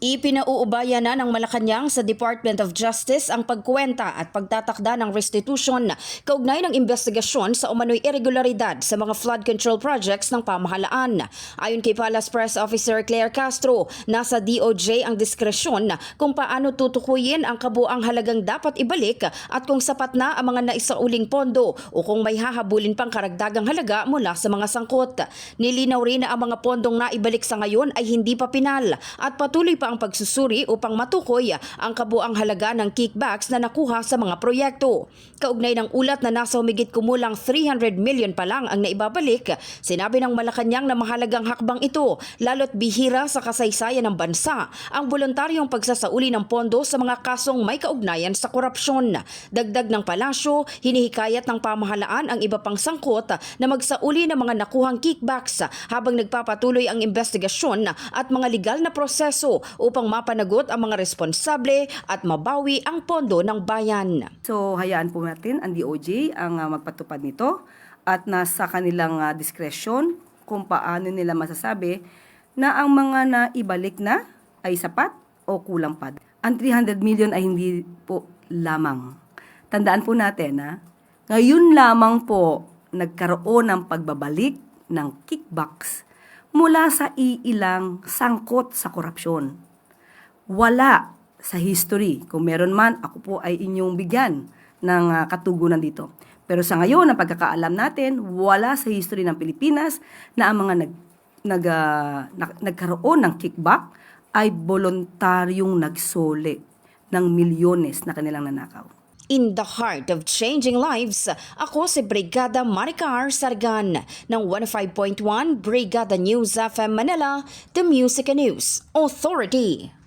Ipinauubaya na ng Malacanang sa Department of Justice ang pagkuwenta at pagtatakda ng restitution kaugnay ng investigasyon sa umano'y irregularidad sa mga flood control projects ng pamahalaan. Ayon kay Palace Press Officer Claire Castro, nasa DOJ ang diskresyon kung paano tutukuyin ang kabuang halagang dapat ibalik at kung sapat na ang mga naisauling pondo o kung may hahabulin pang karagdagang halaga mula sa mga sangkot. Nilinaw rin na ang mga pondong naibalik sa ngayon ay hindi pa pinal at patuloy pa ang pagsusuri upang matukoy ang kabuang halaga ng kickbacks na nakuha sa mga proyekto. Kaugnay ng ulat na nasa humigit kumulang 300 million pa lang ang naibabalik, sinabi ng Malacanang na mahalagang hakbang ito lalo't bihira sa kasaysayan ng bansa ang voluntaryong pagsasauli ng pondo sa mga kasong may kaugnayan sa korupsyon. Dagdag ng palasyo, hinihikayat ng pamahalaan ang iba pang sangkot na magsauli ng mga nakuhang kickbacks habang nagpapatuloy ang investigasyon at mga legal na proseso upang mapanagot ang mga responsable at mabawi ang pondo ng bayan. So hayaan po natin ang DOJ ang magpatupad nito at nasa kanilang diskresyon kung paano nila masasabi na ang mga naibalik na ay sapat o kulang pa. Ang 300 million ay hindi po lamang. Tandaan po natin na ngayon lamang po nagkaroon ng pagbabalik ng kickbacks mula sa iilang sangkot sa korupsyon. Wala sa history. Kung meron man, ako po ay inyong bigyan ng katugunan dito. Pero sa ngayon, ang pagkakaalam natin, wala sa history ng Pilipinas na ang mga nagkaroon ng kickback ay voluntaryong nagsole ng milyones na kanilang nanakaw. In the heart of changing lives, ako si Brigada Maricar Sargan ng 105.1 Brigada News FM Manila, the Music and News Authority.